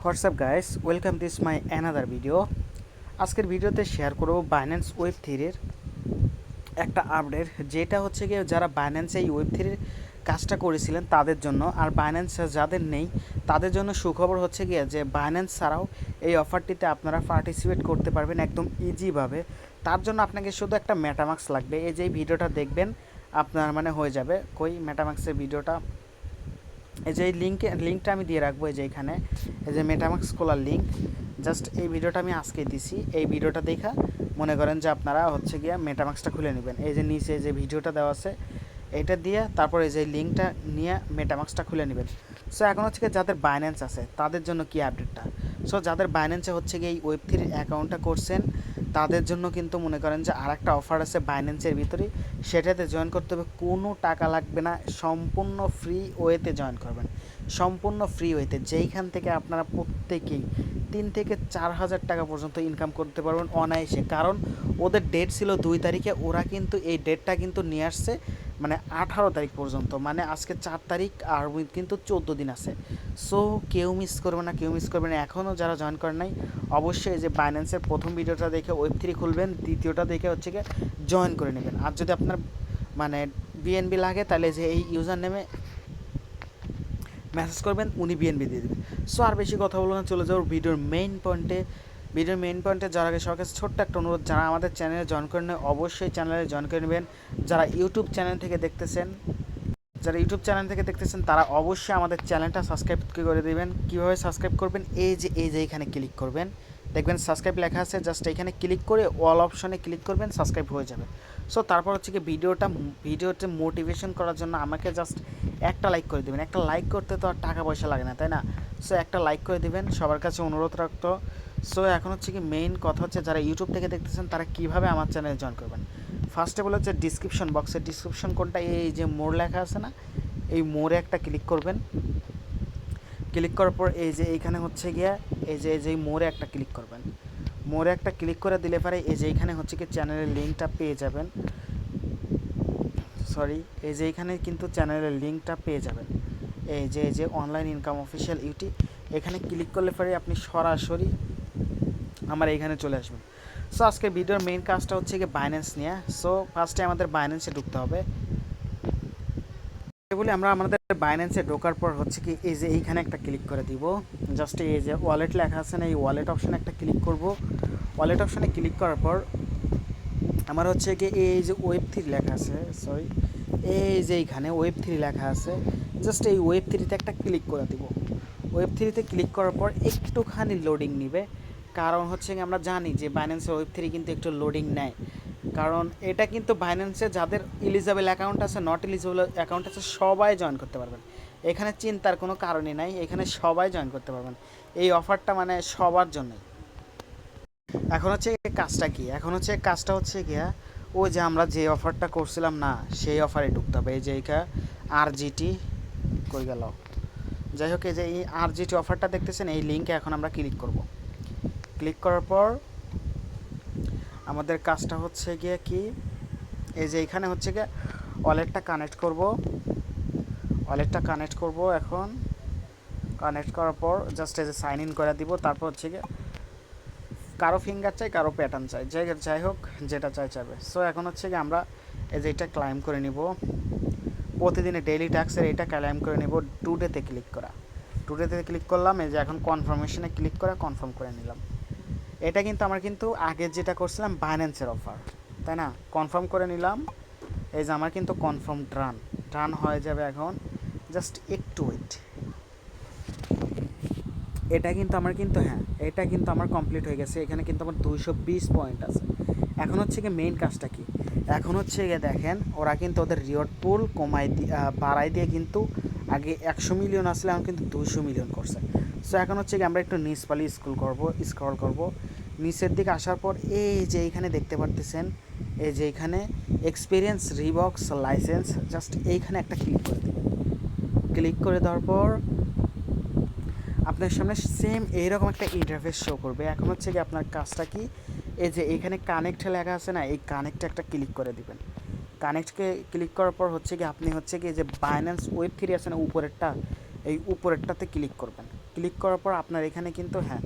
WhatsApp guys, welcome this my another video. আজকের ভিডিওতে share করব বাইন্যান্স ওয়েব থ্রির একটা আপডেট, যেটা হচ্ছে গিয়ে যারা বাইন্যান্সে এই ওয়েব থ্রির কাজটা করেছিলেন তাদের জন্য, আর বাইন্যান্স যাদের নেই তাদের জন্য সুখবর হচ্ছে গিয়ে যে বাইন্যান্স ছাড়াও এই অফারটিতে আপনারা পার্টিসিপেট করতে পারবেন একদম ইজিভাবে। তার জন্য আপনাকে শুধু একটা মেটামাক্স লাগবে। এই যে ভিডিওটা দেখবেন আপনার হয়ে যাবে। কই মেটামাক্সের ভিডিওটা, এই যে এই লিঙ্কটা আমি দিয়ে রাখবো। এই যে এখানে এই যে মেটামাক্স খোলার লিঙ্ক, জাস্ট এই ভিডিওটা আমি আজকে দিছি। এই ভিডিওটা দেখা মনে করেন যে আপনারা হচ্ছে গিয়ে মেটামাক্সটা খুলে নেবেন। এই যে নিচে যে ভিডিওটা দেওয়া আছে এইটা দিয়ে তারপর এই যে লিঙ্কটা নিয়ে মেটামাক্সটা খুলে নেবেন। সো এখন হচ্ছে গিয়ে যাদের বাইন্যান্স আছে তাদের জন্য কি আপডেটটা। সো যাদের বাইন্যান্সে হচ্ছে গিয়ে এই ওয়েব থ্রির অ্যাকাউন্টটা করছেন তাদের জন্য কিন্তু মনে করেন যে আর একটা অফার আছে বাইন্যান্সের ভিতরেই, সেটাতে জয়েন করতে হবে। কোনো টাকা লাগবে না, সম্পূর্ণ ফ্রি ওয়েতে জয়েন করবেন, সম্পূর্ণ ফ্রি ওয়েতে, যেইখান থেকে আপনারা প্রত্যেকেই 3 থেকে 4 হাজার টাকা পর্যন্ত ইনকাম করতে পারবেন অনায়াসে। কারণ ওদের ডেট ছিল 2 তারিখে, ওরা কিন্তু এই ডেটটা কিন্তু নিয়ে আসছে 18 তারিখ পর্যন্ত, আজকে 4 তারিখ আর কিন্তু 14 দিন আছে। সো কেউ মিস করবে না, কেউ মিস করবে না। এখনও যারা জয়েন করেন নাই অবশ্যই এই যে বাইন্যান্সের প্রথম ভিডিওটা দেখে ওয়েব থ্রি খুলবেন, দ্বিতীয়টা দেখে হচ্ছে গিয়ে জয়েন করে নেবেন। আর যদি আপনার বিএনবি লাগে তাহলে যে এই ইউজার নেমে মেসেজ করবেন, উনি বিএনবি দিয়ে দেবেন। সো আর বেশি কথা বলবো না, চলে যাও ভিডিওর মেইন পয়েন্টে। যাওয়ার আগে সবার কাছে ছোট্ট একটা অনুরোধ, যারা আমাদের চ্যানেলে জয়েন করে নেয় অবশ্যই চ্যানেলে জয়েন করে নেবেন। যারা ইউটিউব চ্যানেল থেকে দেখতেছেন তারা অবশ্যই আমাদের চ্যানেলটা সাবস্ক্রাইব করে দেবেন। কীভাবে সাবস্ক্রাইব করবেন, এই যে এখানে ক্লিক করবেন, দেখবেন সাবস্ক্রাইব লেখা আছে, জাস্ট এখানে ক্লিক করে অল অপশনে ক্লিক করবেন, সাবস্ক্রাইব হয়ে যাবে। সো তারপর হচ্ছে কি ভিডিওতে মোটিভেশন করার জন্য আমাকে জাস্ট একটা লাইক করে দেবেন। একটা লাইক করতে তো আর টাকা পয়সা লাগে না, তাই না? সো একটা লাইক করে দেবেন, সবার কাছে অনুরোধ রাখতো। সো এখন হচ্ছে কি মেইন কথা হচ্ছে, যারা ইউটিউব থেকে দেখতেছেন তারা কীভাবে আমার চ্যানেলে জয়েন করবেন। ফার্স্টে বলে হচ্ছে ডিসক্রিপশন বক্সের ডিসক্রিপশন কোনটা, এই যে মোর লেখা আছে না, এই মোড়ে একটা ক্লিক করবেন। ক্লিক করার পর এই যে এইখানে হচ্ছে গিয়া এই যে মোড়ে একটা ক্লিক করবেন। মোড়ে একটা ক্লিক করে দিলে পরে এই যে এইখানে হচ্ছে কি চ্যানেলের লিঙ্কটা পেয়ে যাবেন। এই যে এইখানে কিন্তু চ্যানেলের লিঙ্কটা পেয়ে যাবেন। এই যে অনলাইন ইনকাম অফিসিয়াল ইউটিউব, এখানে ক্লিক করলে পরে আপনি সরাসরি আমার এইখানে চলে আসবেন। সো আজকে ভিডিওর মেইন কাজটা হচ্ছে কি বাইন্যান্স নিয়ে। সো ফার্স্টে আমাদের বাইন্যান্সে ঢুকতে হবে। বলে আমরা আমাদের বাইন্যান্সে ঢোকার পর হচ্ছে কি এই যে এইখানে একটা ক্লিক করে দিব। জাস্ট এই যে ওয়ালেট লেখা আছে না, এই ওয়ালেট অপশানে একটা ক্লিক করব। ওয়ালেট অপশানে ক্লিক করার পর আমার হচ্ছে কি এই যে ওয়েব থ্রি লেখা আছে, এই যে এইখানে ওয়েব থ্রি লেখা আছে, জাস্ট এই ওয়েব থ্রিতে একটা ক্লিক করে দিব। ওয়েব থ্রিতে ক্লিক করার পর একটুখানি লোডিং নিবে, কারণ হচ্ছে কি আমরা জানি যে বাইন্যান্সের ওয়েব থ্রি কিন্তু একটু লোডিং নেয়। কারণ এটা কিন্তু বাইন্যান্সে যাদের এলিজেবল অ্যাকাউন্ট আছে, নট এলিজেবল অ্যাকাউন্ট আছে, সবাই জয়েন করতে পারবেন। এখানে চিন্তার কোনো কারণই নাই, এখানে সবাই জয়েন করতে পারবেন। এই অফারটা সবার জন্যই। এখন হচ্ছে কাজটা হচ্ছে গিয়া ওই যে আমরা যে অফারটা করছিলাম না, সেই অফারে ঢুকতে হবে। এই যে এইটা RGT কই গেল, যাই হোক এই যে এই RGT অফারটা দেখতেছেন, এই লিঙ্কে এখন আমরা ক্লিক করব। ক্লিক করার পর আমাদের কাজটা হচ্ছে গিয়ে কি, এই যে এখানে হচ্ছে গিয়ে ওয়ালেটটা কানেক্ট করব। এখন কানেক্ট করার পর জাস্ট এই যে সাইন ইন করে দিব। তারপর হচ্ছে গিয়ে কারো ফিঙ্গার চাই, কারো প্যাটার্ন চাই, যাই হোক যেটা চাইবে। সো এখন হচ্ছে গিয়ে আমরা এই যে এটা ক্লাইম করে নিব। প্রতিদিনে ডেইলি ট্যাক্সের এটা ক্লাইম করে নেব। টুডেতে ক্লিক করলাম। এই যে এখন কনফার্মেশনে ক্লিক করে কনফার্ম করে নিলাম। এটা কিন্তু আমার আগে যেটা করছিলাম বাইন্যান্সের অফার, তাই না? কনফার্ম করে নিলাম। এই যে আমার কিন্তু কনফার্ম ডান হয়ে যাবে। এখন জাস্ট একটু ওয়েট। এটা কিন্তু আমার কমপ্লিট হয়ে গেছে। এখানে কিন্তু আমার 220 পয়েন্ট আছে। এখন হচ্ছে গিয়ে মেইন কাজটা কি, এখন হচ্ছে গিয়ে দেখেন ওরা কিন্তু ওদের রিওয়ার্ড পুল বাড়াই দিয়ে কিন্তু আগে 100 মিলিয়ন আসলে এখন কিন্তু 200 মিলিয়ন করছে। সো এখন হচ্ছে গিয়ে আমরা একটু নিচ পালি স্ক্রল করব। নিচের দিকে আসার পর এই যে এইখানে দেখতে পারতেছেন, এই যে এইখানে এক্সপিরিয়েন্স রিবক্স লাইসেন্স, জাস্ট এইখানে একটা ক্লিক করে দেবেন। ক্লিক করে দেওয়ার পর আপনার সামনে সেম এইরকম একটা ইন্টারফেস শো করবে। এখন হচ্ছে কি আপনার কাজটা কি, এই যে এখানে কানেক্ট লেখা আছে না, এই কানেক্টে একটা ক্লিক করে দিবেন। কানেক্টকে ক্লিক করার পর হচ্ছে কি আপনি হচ্ছে কি যে বাইন্যান্স ওয়েব থ্রি আছে না উপরেরটা, এই উপরেরটাতে ক্লিক করবেন। ক্লিক করার পর আপনার এখানে কিন্তু হ্যাঁ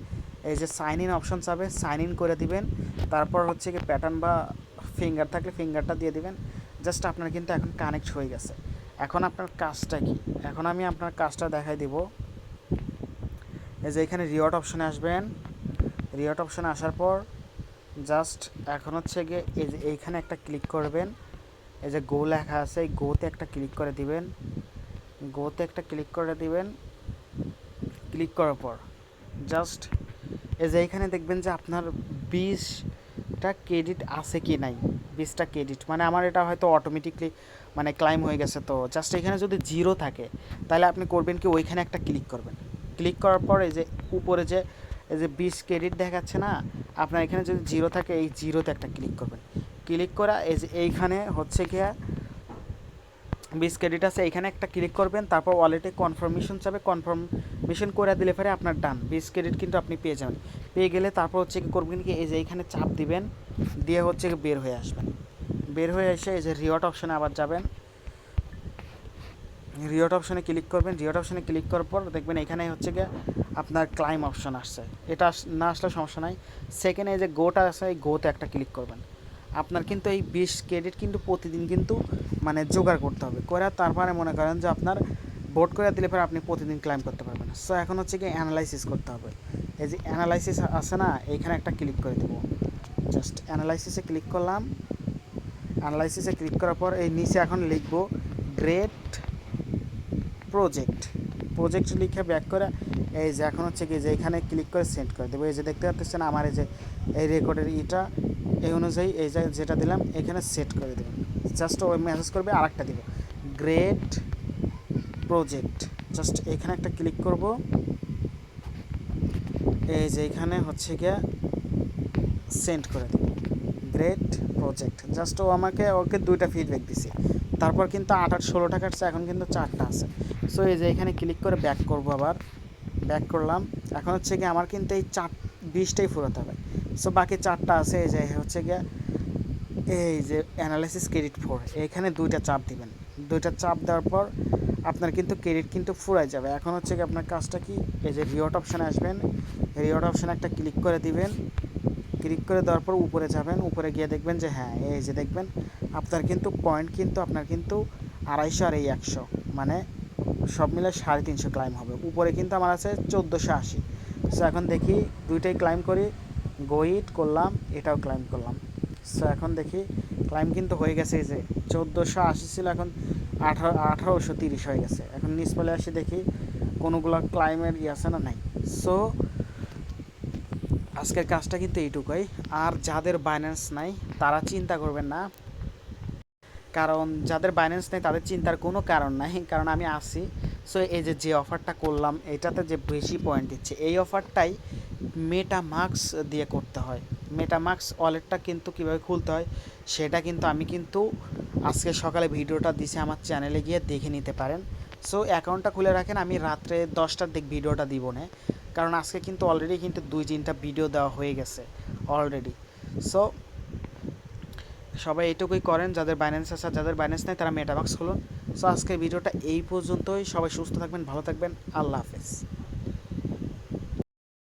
এই যে সাইন ইন অপশন চাবে, সাইন ইন করে দিবেন। তারপর হচ্ছে কি প্যাটার্ন বা ফিঙ্গার থাকলে ফিঙ্গারটা দিয়ে দিবেন। জাস্ট আপনার কিন্তু এখন কানেক্ট হয়ে গেছে। এখন আপনার কাজটা কি, এখন আমি আপনার কাজটা দেখাই দিব। এই যে এখানে রিওয়ার্ড অপশনে আসবেন, রিওয়ার্ড অপশনে আসার পর জাস্ট এখন হচ্ছে গিয়ে এই যে এইখানে একটা ক্লিক করবেন। এই যে গো লেখা আছে, এই গোতে একটা ক্লিক করে দিবেন, গোতে একটা ক্লিক করে দিবেন। ক্লিক করার পর জাস্ট এই যে এইখানে দেখবেন যে আপনার 20টা ক্রেডিট আছে কি নাই। 20টা ক্রেডিট মানে আমার এটা হয়তো অটোমেটিকলি মানে ক্লাইম হয়ে গেছে। তো জাস্ট এখানে যদি জিরো থাকে তাহলে আপনি করবেন কি ওইখানে একটা ক্লিক করবেন। ক্লিক করার পর এই যে উপরে যে এই যে 20 ক্রেডিট দেখাচ্ছে না, আপনার এখানে যদি জিরো থাকে এই জিরোতে একটা ক্লিক করবেন। ক্লিক করা এই যে এইখানে হচ্ছে গিয়া 20 ক্রেডিট আছে, এইখানে একটা ক্লিক করবেন। তারপর ওয়ালেটে কনফার্মেশন চাবে, কনফার্মেশন করে দিলে পরে আপনার ডান 20 ক্রেডিট কিন্তু আপনি পেয়ে যাবেন। পেয়ে গেলে তারপর হচ্ছে কি করবেন কি এই যে এইখানে চাপ দিবেন, দিয়ে হচ্ছে কি বের হয়ে আসবেন। বের হয়ে এসে এই যে রিওয়ার্ড অপশনে আবার যাবেন, রিওয়ার্ড অপশনে ক্লিক করবেন। রিওয়ার্ড অপশনে ক্লিক করার পর দেখবেন এখানে হচ্ছে গিয়ে আপনার ক্লাইম অপশন আসছে। এটা না আসলে সমস্যা নাই। সেকেন্ডে এই যে গোটা আছে, এই গোতে একটা ক্লিক করবেন। আপনার কিন্তু এই 20 ক্রেডিট কিন্তু প্রতিদিন কিন্তু মানে জোগাড় করতে হবে, করে তারপরে মনে করেন যে আপনার বোট করে দিলে পরে আপনি প্রতিদিন ক্লাইম করতে পারবেন। সো এখন হচ্ছে কি অ্যানালাইসিস করতে হবে। এই যে অ্যানালাইসিস আছে না, এইখানে একটা ক্লিক করে দেবো। জাস্ট অ্যানালাইসিসে ক্লিক করলাম। অ্যানালাইসিসে ক্লিক করার পর এই নিচে এখন লিখবো গ্রেট প্রজেক্ট। প্রজেক্ট লিখে ব্যাক করে এই যে এখন হচ্ছে কি যে এখানে ক্লিক করে সেন্ড করে দেবো। এই যে দেখতে পাচ্ছেন আমার এই যে এই রেকর্ডের ইটা এই অনুযায়ী এই যে যেটা দিলাম এখানে সেট করে দেবেন। জাস্ট ওই মেসেজ করবে আর একটা দেবো গ্রেট প্রজেক্ট। জাস্ট এখানে একটা ক্লিক করব। এই যে এখানে হচ্ছে গিয়ে সেন্ড করে দেবো গ্রেট প্রজেক্ট। জাস্ট ও আমাকে ওকে 2টা ফিডব্যাক দিছে। তারপর কিন্তু 16 টাকা আসছে, এখন কিন্তু 4টা আছে। সো এই যে এখানে ক্লিক করে ব্যাক করব, আবার ব্যাক করলাম। এখন হচ্ছে গিয়ে আমার কিন্তু এই 20টাই ফুরাতে হবে। সো বাকি 4টা আছে। এই যে হচ্ছে গিয়ে এই যে অ্যানালাইসিস ক্রেডিট 4, এখানে 2টা চাপ দিবেন। 2টা চাপ দেওয়ার পর আপনার কিন্তু ক্রেডিট কিন্তু ফুরাই যাবে। এখন হচ্ছে কি আপনার কাজটা কি, এই যে রিওয়ার্ড অপশানে আসবেন, রিওয়ার্ড অপশানে একটা ক্লিক করে দিবেন। ক্লিক করে দেওয়ার পর উপরে যাবেন, উপরে গিয়ে দেখবেন যে হ্যাঁ এই যে দেখবেন আপনার কিন্তু পয়েন্ট কিন্তু আপনার কিন্তু 250 আর এই 100 মানে সব মিলে 350 ক্লাইম হবে। উপরে কিন্তু আমার আছে 1480। সো এখন দেখি 2টাই ক্লাইম করি। গো ইট করলাম, এটাও ক্লাইম করলাম। সো এখন দেখি ক্লাইম কিন্তু হয়ে গেছে। এই যে 1480 ছিল, এখন 1830 হয়ে গেছে। এখন নিচ পলে আসি দেখি কোনোগুলো ক্লাইমের আছে না নাই। সো আজকের কাজটা কিন্তু এইটুকুই। আর যাদের বাইন্যান্স নাই তারা চিন্তা করবেন না, কারণ যাদের বাইন্যান্স নেই তাদের চিন্তার কোনো কারণ নাই, কারণ আমি আসি। সো এই যে অফারটা করলাম এটাতে যে বেশি পয়েন্ট দিচ্ছে, এই অফারটাই মেটামাক্স দিয়ে করতে হয়। মেটামাক্স ওয়ালেটটা কিন্তু কীভাবে খুলতে হয় সেটা কিন্তু আমি কিন্তু আজকে সকালে ভিডিওটা দিছি, আমার চ্যানেলে গিয়ে দেখে নিতে পারেন। সো অ্যাকাউন্টটা খুলে রাখেন, আমি রাত্রে 10টার দিক ভিডিওটা দিব না, কারণ আজকে কিন্তু অলরেডি কিন্তু 2-3টা ভিডিও দেওয়া হয়ে গেছে অলরেডি। সো সবাই এইটুকুই করেন, যাদের বাইন্যান্স আছে, যাদের বাইন্যান্স নেই তারা মেটামাক্স খুলুন। সো আজকের ভিডিওটা এই পর্যন্তই। সবাই সুস্থ থাকবেন, ভালো থাকবেন, আল্লাহ হাফেজ।